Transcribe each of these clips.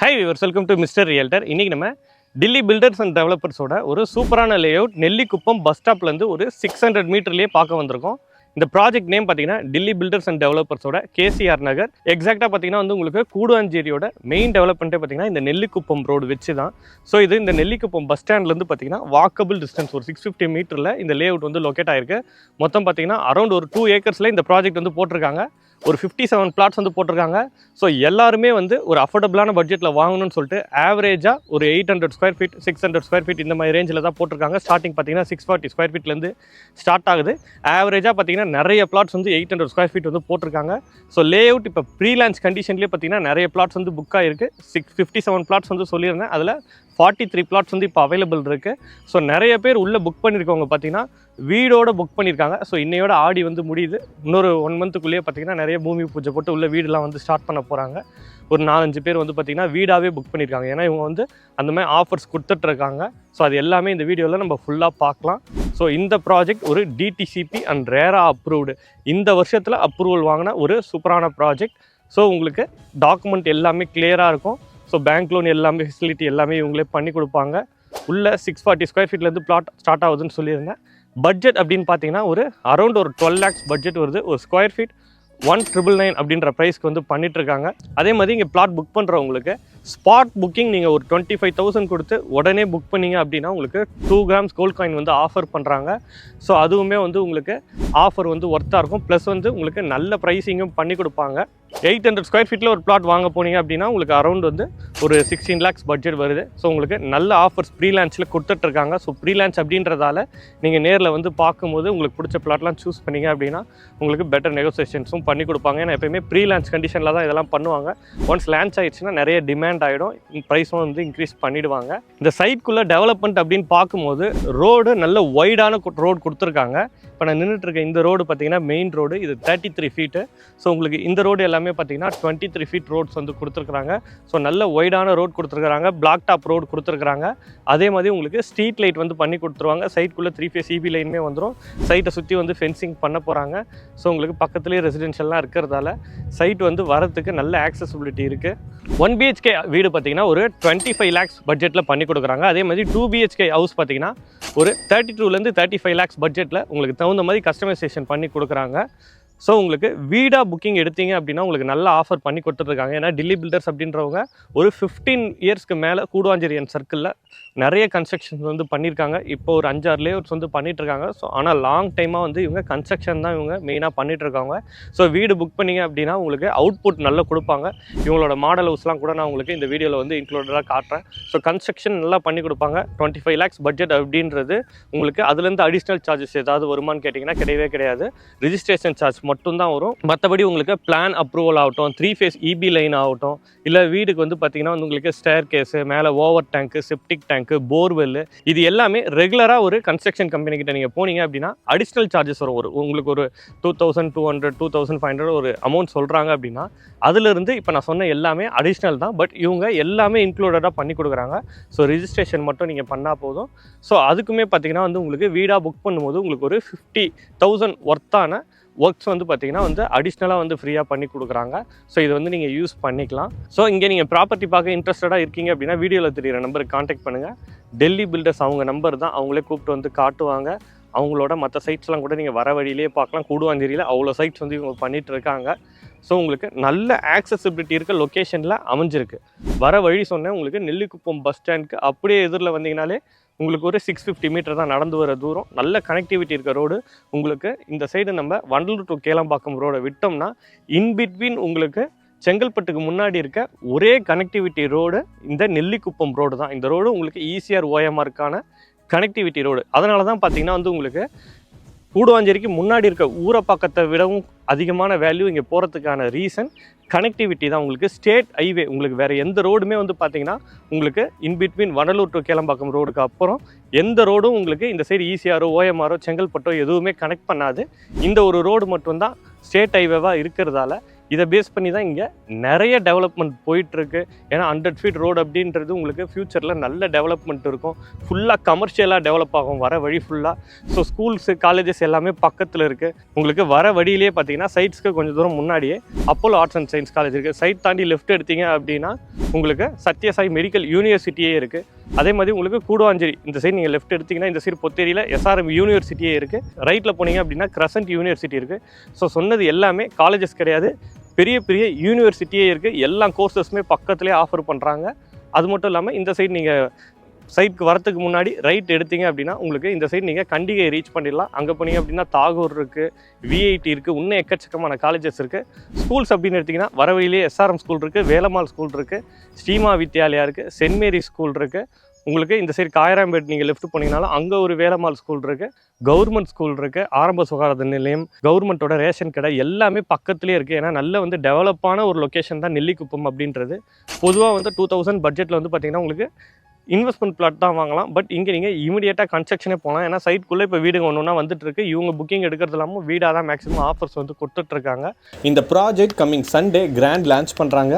Hi viewers, welcome to mister realtor. இன்றைக்கி நம்ம Delhi filters and டெவலப்பர்ஸோட ஒரு சூப்பரான லேஅவுட் நெல்லிக்குப்பம் பஸ் ஸ்டாப்லேருந்து ஒரு 600 மீட்டர்லேயே பார்க்க வந்திருக்கோம். இந்த ப்ராஜெக்ட் நேம் பார்த்தீங்கன்னா டில்லி பில்டர்ஸ் அண்ட் டெவலப்பர்ஸோட கேசிஆர் நகர். எக்ஸாக்டாக பார்த்தீங்கன்னா வந்து உங்களுக்கு கூடுவாஞ்சேரியோட மெயின் டெவலப்மெண்ட்டே பார்த்தீங்கன்னா இந்த நெல்லிக்குப்பம் ரோடு வச்சு தான். ஸோ இது இந்த நெல்லிக்குப்பம் பஸ் ஸ்டாண்ட்லேருந்து பார்த்தீங்கன்னா வாக்கபிள் டிஸ்டன்ஸ் ஒரு 650 மீட்டரில் இந்த லேஅவுட் வந்து லொக்கேட் ஆயிருக்கு. மொத்தம் பார்த்தீங்கன்னா அரௌண்ட் ஒரு 2 ஏக்கர்ஸில் இந்த ப்ராஜெக்ட் வந்து போட்டிருக்காங்க. ஒரு 57 பிளாட்ஸ் வந்து போட்டிருக்காங்க. ஸோ எல்லாருமே வந்து ஒரு அஃபோர்டபுளான பட்ஜெட்டில் வாங்கணும்னு சொல்லிட்டு ஆவரேஜாக ஒரு 800 ஸ்கொயர் ஃபீட் 600 ஸ்கொயர் ஃபீட் இந்த மாதிரி ரேஞ்சில் தான் போட்டிருக்காங்க. ஸ்டார்டிங் பார்த்தீங்கன்னா 640 ஸ்கொயர் ஃபீட்லேருந்து ஸ்டார்ட் ஆகுது. ஆவரேஜாக பார்த்தீங்கன்னா நிறைய பிளாட்ஸ் வந்து 800 ஸ்கொயர் ஃபீட் வந்து போட்டிருக்காங்க. ஸோ லேஅவுட் இப்போ ப்ரீலான்ச் கண்டிஷன்லேயே பார்த்தீங்கன்னா நிறைய பிளாட்ஸ் வந்து புக் ஆகிருக்கு. 57 பிளாட்ஸ் வந்து சொல்லியிருந்தேன். அதில் 43 பிளாட்ஸ் வந்து இப்போ அவைலபிள் இருக்குது. ஸோ நிறைய பேர் உள்ளே புக் பண்ணியிருக்கவங்க பார்த்தீங்கன்னா வீடோட புக் பண்ணியிருக்காங்க. ஸோ இன்னையோட ஆடி வந்து முடியுது. இன்னொரு 1 மந்த்துக்குள்ளேயே பார்த்தீங்கன்னா நிறைய பூமி பூஜை போட்டு உள்ள வீடெலாம் வந்து ஸ்டார்ட் பண்ண போகிறாங்க. ஒரு 4-5 பேர் வந்து பார்த்திங்கன்னா வீடாகவே புக் பண்ணியிருக்காங்க. ஏன்னா இவங்க வந்து அந்த மாதிரி ஆஃபர்ஸ் கொடுத்துட்ருக்காங்க. ஸோ அது எல்லாமே இந்த வீடியோவில் நம்ம ஃபுல்லாக பார்க்கலாம். ஸோ இந்த ப்ராஜெக்ட் ஒரு டிடிசிபி அண்ட் ரேரா அப்ரூவ்டு, இந்த வருஷத்தில் அப்ரூவல் வாங்கின ஒரு சூப்பரான ப்ராஜெக்ட். ஸோ உங்களுக்கு டாக்குமெண்ட் எல்லாமே கிளியராக இருக்கும். ஸோ பேங்க் லோன் எல்லாமே ஃபெசிலிட்டி எல்லாமே இவங்களே பண்ணி கொடுப்பாங்க. உள்ள 640 ஸ்கொயர் ஃபீட்லேருந்து பிளாட் ஸ்டார்ட் ஆகுதுன்னு சொல்லியிருந்தேன். பட்ஜெட் அப்படின்னு பார்த்தீங்கன்னா ஒரு அரௌண்ட் ஒரு 12 lakhs பட்ஜெட் வருது. ஒரு ஸ்கொயர் ஃபீட் 1999 அப்படின்ற ப்ரைஸ்க்கு வந்து பண்ணிகிட்ருக்காங்க. அதே மாதிரி இங்கே பிளாட் புக் பண்ணுறவங்களுக்கு ஸ்பாட் புக்கிங் நீங்கள் ஒரு 25,000 கொடுத்து உடனே புக் பண்ணிங்க அப்படின்னா உங்களுக்கு 2 grams கோல்ட் காயின் வந்து ஆஃபர் பண்ணுறாங்க. ஸோ அதுவுமே வந்து உங்களுக்கு ஆஃபர் வந்து ஒர்த்தாக இருக்கும். ப்ளஸ் வந்து உங்களுக்கு நல்ல ப்ரைஸிங்கும் பண்ணி கொடுப்பாங்க. 800 ஸ்கொயர் ஃபீட்டில் ஒரு பிளாட் வாங்க போனீங்க அப்படின்னா உங்களுக்கு அரௌண்ட் வந்து ஒரு 16 lakhs பட்ஜெட் வருது. ஸோ உங்களுக்கு நல்ல ஆஃபர்ஸ் ப்ரீலான்ச்சில் கொடுத்துட்ருக்காங்க. ஸோ ப்ரீலான்ச் அப்படின்றதால நீங்கள் நேரில் வந்து பார்க்கும்போது உங்களுக்கு பிடிச்ச பிளாட்லாம் சூஸ் பண்ணிங்க அப்படின்னா உங்களுக்கு பெட்டர் நெகோசியேஷன்ஸும் பண்ணி கொடுப்பாங்க. ஏன்னா எப்போயுமே ப்ரீலான்ச் கண்டிஷனில் தான் இதெல்லாம் பண்ணுவாங்க. ஒன்ஸ் லான்ச் ஆகிடுச்சுன்னா நிறைய டிமாண்ட் ஆகிடும், ப்ரைஸும் வந்து இன்க்ரீஸ் பண்ணிவிடுவாங்க. இந்த சைட்குள்ளே டெவலப்மெண்ட் அப்படின்னு பார்க்கும்போது ரோடு நல்ல வைடான ரோடு கொடுத்துருக்காங்க. இப்போ நான் நின்றுட்டு இருக்க இந்த ரோடு பார்த்தீங்கன்னா மெயின் ரோடு, இது 33 ஃபீட்டு. ஸோ உங்களுக்கு இந்த ரோடு எல்லாமே பார்த்தீங்கன்னா 23 ஃபீட் ரோட்ஸ் வந்து கொடுத்துருக்குறாங்க. ஸோ நல்ல வைடான ரோடு கொடுத்துருக்குறாங்க. பிளாக் டாப் ரோடு கொடுத்துருக்குறாங்க. அதே மாதிரி உங்களுக்கு ஸ்ட்ரீட் லைட் வந்து பண்ணி கொடுத்துருவாங்க. சைட்குள்ளே 3 phase EB லைனுமே வந்துடும். சைட்டை சுற்றி வந்து ஃபென்சிங் பண்ண போகிறாங்க. ஸோ உங்களுக்கு பக்கத்துலேயே ரெசிடென்ஷியல்லாம் இருக்கிறதால சைட் வந்து வரத்துக்கு நல்ல ஆக்சசிபிலிட்டி இருக்குது. 1 BHK வீடு பார்த்தீங்கன்னா ஒரு 25 lakhs பட்ஜெட்டில் பண்ணி கொடுக்குறாங்க. அதே மாதிரி 2 BHK ஹவுஸ் பார்த்தீங்கன்னா ஒரு 32லேருந்து 35 lakhs பட்ஜெட்டில் உங்களுக்கு தகுந்த மாதிரி கஸ்டமைசேஷன் பண்ணி கொடுக்குறாங்க. ஸோ உங்களுக்கு வீடாக புக்கிங் எடுத்தீங்க அப்படின்னா உங்களுக்கு நல்ல ஆஃபர் பண்ணி கொடுத்துட்ருக்காங்க. ஏன்னா டில்லி பில்டர்ஸ் அப்படின்றவங்க ஒரு 15 இயர்ஸ்க்கு மேலே கூடுவாஞ்சேரியன் சர்க்கிளில் நிறைய கன்ஸ்ட்ரக்ஷன்ஸ் வந்து பண்ணியிருக்காங்க. இப்போ ஒரு 5-6 லேஅவுட்ஸ் வந்து பண்ணிகிட்ருக்காங்க. ஸோ ஆனால் லாங் டைமாக வந்து இவங்க கன்ஸ்ட்ரக்ஷன் தான் இவங்க மெயினாக பண்ணிகிட்ருக்காங்க. ஸோ வீடு புக் பண்ணிங்க அப்படின்னா உங்களுக்கு அவுட்புட் நல்லா கொடுப்பாங்க. இவங்களோட மாடல் ஹவுஸ்லாம் கூட நான் உங்களுக்கு இந்த வீடியோவில் வந்து இன்க்ளூடடாக காட்டுறேன். ஸோ கன்ஸ்ட்ரக்ஷன் நல்லா பண்ணி கொடுப்பாங்க. 25 lakhs பட்ஜெட் அப்படின்றது உங்களுக்கு அதுலேருந்து அடிஷ்னல் சார்ஜஸ் ஏதாவது வருமானு கேட்டிங்கன்னா கிடையவே கிடையாது. ரிஜிஸ்ட்ரேஷன் சார்ஜ் மட்டும்தான் வரும். மற்றபடி உங்களுக்கு பிளான் அப்ரூவல் ஆகட்டும், 3 phase EB லைன் ஆகட்டும், இல்லை வீடுக்கு வந்து பார்த்திங்கன்னா வந்து உங்களுக்கு ஸ்டேர் கேஸு, மேலே ஓவர் டேங்க்கு, செப்டிக் டேங்க்கு, போர்வெல், இது எல்லாமே ரெகுலராக ஒரு கன்ஸ்ட்ரக்ஷன் கம்பெனி கிட்ட நீங்கள் போனீங்க அப்படின்னா அடிஷ்னல் சார்ஜஸ் வரும். உங்களுக்கு ஒரு 2200 2500 ஒரு அமௌண்ட் சொல்கிறாங்க அப்படின்னா அதிலிருந்து இப்போ நான் சொன்ன எல்லாமே அடிஷ்னல் தான். பட் இவங்க எல்லாமே இன்க்ளூடடாக பண்ணி கொடுக்குறாங்க. ஸோ ரிஜிஸ்ட்ரேஷன் மட்டும் நீங்கள் பண்ணால் போதும். ஸோ அதுக்குமே பார்த்திங்கன்னா வந்து உங்களுக்கு வீடாக புக் பண்ணும்போது உங்களுக்கு ஒரு 50,000 ஒர்த்தான ஒர்க்ஸ் வந்து பார்த்திங்கன்னா வந்து அடிஷ்னலாக வந்து ஃப்ரீயாக பண்ணி கொடுக்குறாங்க. ஸோ இது வந்து நீங்கள் யூஸ் பண்ணிக்கலாம். ஸோ இங்கே நீங்கள் ப்ராப்பர்ட்டி பார்க்க இன்ட்ரெஸ்டடாக இருக்கீங்க அப்படின்னா வீடியோவில் தெரிகிற நம்பருக்கு காண்டாக்ட் பண்ணுங்கள். டெல்லி பில்டர்ஸ் அவங்க நம்பர் தான். அவங்களே கூப்பிட்டு வந்து காட்டுவாங்க. அவங்களோட மற்ற சைட்ஸ்லாம் கூட நீங்கள் வர வழியிலே பார்க்கலாம். கூடுவாஞ்சேரியில் அவ்வளோ சைட்ஸ் வந்து இவங்க பண்ணிகிட்டு இருக்காங்க. ஸோ உங்களுக்கு நல்ல ஆக்சசிபிலிட்டி இருக்க லொக்கேஷனில் அமைஞ்சிருக்கு. வர வழி சொன்னேன் உங்களுக்கு நெல்லிக்குப்பம் பஸ் ஸ்டாண்டுக்கு அப்படியே எதிரில் வந்தீங்கனாலே உங்களுக்கு ஒரு 650 மீட்டர் தான் நடந்து வர தூரம். நல்ல கனெக்டிவிட்டி இருக்க ரோடு. உங்களுக்கு இந்த சைடு நம்ம வண்டலூர் டு கேளம்பாக்கம் ரோடை விட்டோம்னா இன்பிட்வீன் உங்களுக்கு செங்கல்பட்டுக்கு முன்னாடி இருக்க ஒரே கனெக்டிவிட்டி ரோடு இந்த நெல்லிக்குப்பம் ரோடு தான். இந்த ரோடு உங்களுக்கு ஈஸியாக OMRக்கான கனெக்டிவிட்டி ரோடு. அதனால தான் பார்த்தீங்கன்னா வந்து உங்களுக்கு கூடுவாஞ்சேரிக்கு முன்னாடி இருக்க ஊரை பக்கத்தை விடவும் அதிகமான வேல்யூ இங்கே போகிறதுக்கான ரீசன் கனெக்டிவிட்டி தான். உங்களுக்கு ஸ்டேட் ஹைவே, உங்களுக்கு வேறு எந்த ரோடுமே வந்து பார்த்திங்கன்னா உங்களுக்கு இன்பிட்வீன் வண்டலூர் டு கேளம்பாக்கம் ரோடுக்கு அப்புறம் எந்த ரோடும் உங்களுக்கு இந்த சைடு ECRஓ OMRஓ செங்கல்பட்டோ எதுவுமே கனெக்ட் பண்ணாது. இந்த ஒரு ரோடு மட்டும்தான் ஸ்டேட் ஹைவேவாக இருக்கிறதால இதை பேஸ் பண்ணி தான் இங்கே நிறைய டெவலப்மெண்ட் போயிட்டுருக்கு. ஏன்னா 100 ஃபீட் ரோடு அப்படின்றது உங்களுக்கு ஃப்யூச்சரில் நல்ல டெவலப்மெண்ட் இருக்கும். ஃபுல்லாக கமர்ஷியலாக டெவலப் ஆகும் வர வழி ஃபுல்லாக. ஸோ ஸ்கூல்ஸு காலேஜஸ் எல்லாமே பக்கத்தில் இருக்குது. உங்களுக்கு வர வழியிலே பார்த்தீங்கன்னா சைட்ஸ்க்கு கொஞ்சம் தூரம் முன்னாடியே Apollo arts and science college இருக்குது. சைட் தாண்டி லெஃப்ட் எடுத்தீங்க அப்படின்னா உங்களுக்கு சத்யசாய் மெடிக்கல் யூனிவர்சிட்டியே இருக்குது. அதே மாதிரி உங்களுக்கு கூடுவாஞ்சேரி இந்த சைடு நீங்கள் லெஃப்ட் எடுத்திங்கன்னா இந்த சைடு பொத்தேரியில் SRM யூனிவர்சிட்டியே இருக்குது. ரைட்டில் போனீங்க அப்படின்னா கிரசன்ட் யூனிவர்சிட்டி இருக்குது. ஸோ சொன்னது எல்லாமே காலேஜஸ் கிடையாது, பெரிய பெரிய யூனிவர்சிட்டியே இருக்குது. எல்லா கோர்சஸுமே பக்கத்துலேயே ஆஃபர் பண்ணுறாங்க. அது மட்டும் இல்லாமல் இந்த சைடு நீங்கள் சைட்டுக்கு வரத்துக்கு முன்னாடி ரைட் எடுத்தீங்க அப்படின்னா உங்களுக்கு இந்த சைடு நீங்கள் கண்டிகை ரீச் பண்ணிடலாம். அங்கே போனீங்க அப்படின்னா தாகூர் இருக்குது, VIT இருக்குது, இன்னும் எக்கச்சக்கமான காலேஜஸ் இருக்குது. ஸ்கூல்ஸ் அப்படின்னு எடுத்திங்கன்னா வர வழியிலே SRM ஸ்கூல் இருக்குது, வேலம்மாள் ஸ்கூல் இருக்குது, ஸ்ரீமா வித்யாலயா இருக்குது, சென்ட் மேரி ஸ்கூல் இருக்குது. உங்களுக்கு இந்த சைடு காயராம்பேட் நீங்கள் லெஃப்ட் போனீங்கனாலும் அங்கே ஒரு வேலம்மாள் ஸ்கூல் இருக்குது, கவர்மெண்ட் ஸ்கூல் இருக்குது, ஆரம்ப சுகாதார நிலையம், கவர்மெண்ட்டோட ரேஷன் கடை எல்லாமே பக்கத்துலேயே இருக்குது. ஏன்னா நல்ல வந்து டெவலப்பான ஒரு லொக்கேஷன் தான் நெல்லிக்குப்பம் அப்படின்றது. பொதுவாக வந்து 2000 பட்ஜெட்டில் வந்து பார்த்திங்கன்னா உங்களுக்கு இன்வெஸ்ட்மெண்ட் பிளாட் தான் வாங்கலாம். பட் இங்கே நீங்கள் இமீடியட்டாக கன்ஸ்ட்ரக்ஷனே போகலாம். ஏன்னா சைட்குள்ளே இப்போ வீடுங்க ஒன்று ஒன்றா வந்துட்டு இருக்கு. இவங்க புக்கிங் எடுக்கிறது இல்லாமல் வீடாக தான் மேக்ஸிமம் ஆஃபர்ஸ் வந்து கொடுத்துட்ருக்காங்க. இந்த project coming Sunday grand launch பண்ணுறாங்க.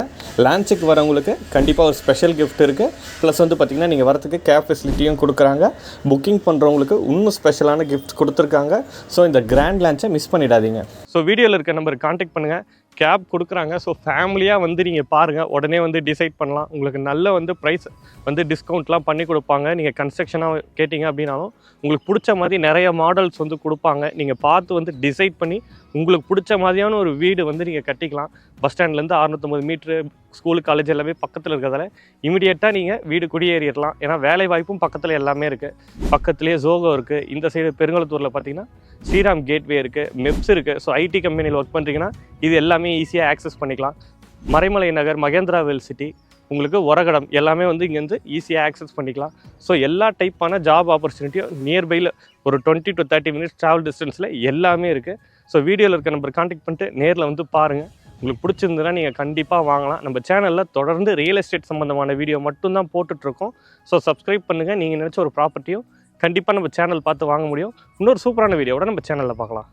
லான்ச்சுக்கு வரவங்களுக்கு கண்டிப்பாக ஒரு ஸ்பெஷல் கிஃப்ட் இருக்குது. ப்ளஸ் வந்து பார்த்திங்கன்னா நீங்கள் வரத்துக்கு கேப் ஃபெசிலிட்டியும் கொடுக்குறாங்க. புக்கிங் பண்ணுறவங்களுக்கு இன்னும் ஸ்பெஷலான கிஃப்ட்ஸ் கொடுத்துருக்காங்க. ஸோ இந்த கிராண்ட் லான்ச்சை மிஸ் பண்ணிடாதீங்க. ஸோ வீடியோவில் இருக்க நம்பருக்கு கான்டாக்ட் பண்ணுங்கள். கேப் கொடுக்குறாங்க. ஸோ ஃபேமிலியாக வந்து நீங்கள் பாருங்கள், உடனே வந்து டிசைட் பண்ணலாம். உங்களுக்கு நல்ல வந்து ப்ரைஸ் வந்து டிஸ்கவுண்ட்லாம் பண்ணி கொடுப்பாங்க. நீங்கள் கன்ஸ்ட்ரக்ஷனாக கேட்டிங்க அப்படின்னாலும் உங்களுக்கு பிடிச்ச மாதிரி நிறைய மாடல்ஸ் வந்து கொடுப்பாங்க. நீங்கள் பார்த்து வந்து டிசைட் பண்ணி உங்களுக்கு பிடிச்ச மாதிரியான ஒரு வீடு வந்து நீங்கள் கட்டிக்கலாம். பஸ் ஸ்டாண்ட்லேருந்து 650 மீட்ரு ஸ்கூலு காலேஜ் எல்லாமே பக்கத்தில் இருக்கிறதால இமீடியட்டாக நீங்கள் வீடு குடியேறிடலாம். ஏன்னா வேலை வாய்ப்பும் பக்கத்தில் எல்லாமே இருக்குது. பக்கத்துலேயே ஜோகோ இருக்குது. இந்த சைடு பெருங்குளத்தூரில் பார்த்தீங்கன்னா ஸ்ரீராம் கேட்வே இருக்குது, மெப்ஸ் இருக்குது. ஸோ IT கம்பெனியில் ஒர்க் பண்ணுறீங்கன்னா இது எல்லாமே ஈஸியாக ஆக்சஸ் பண்ணிக்கலாம். மறைமலை நகர், மகேந்திரா வெல் சிட்டி, உங்களுக்கு ஒரகடம் எல்லாமே வந்து இங்கேருந்து ஈஸியாக ஆக்சஸ் பண்ணிக்கலாம். ஸோ எல்லா டைப்பான ஜாப் ஆப்பர்ச்சுனிட்டியும் நியர்பையில் ஒரு 20 to 30 மினிட்ஸ் ட்ராவல் டிஸ்டன்ஸில் எல்லாமே இருக்குது. ஸோ வீடியோவில் இருக்க நம்பர் கான்டாக்ட் பண்ணிட்டு நேரில் வந்து பாருங்கள். உங்களுக்கு பிடிச்சிருந்ததுன்னா நீங்கள் கண்டிப்பாக வாங்கலாம். நம்ம சேனலில் தொடர்ந்து ரியல் எஸ்டேட் சம்மந்தமான வீடியோ மட்டும்தான் போட்டுட்ருக்கோம். ஸோ சப்ஸ்கிரைப் பண்ணுங்கள். நீங்கள் நினச்ச ஒரு ப்ராப்பர்ட்டியும் கண்டிப்பாக நம்ம சேனல் பார்த்து வாங்க முடியும். இன்னொரு சூப்பரான வீடியோவோட நம்ம சேனலில் பார்க்கலாம்.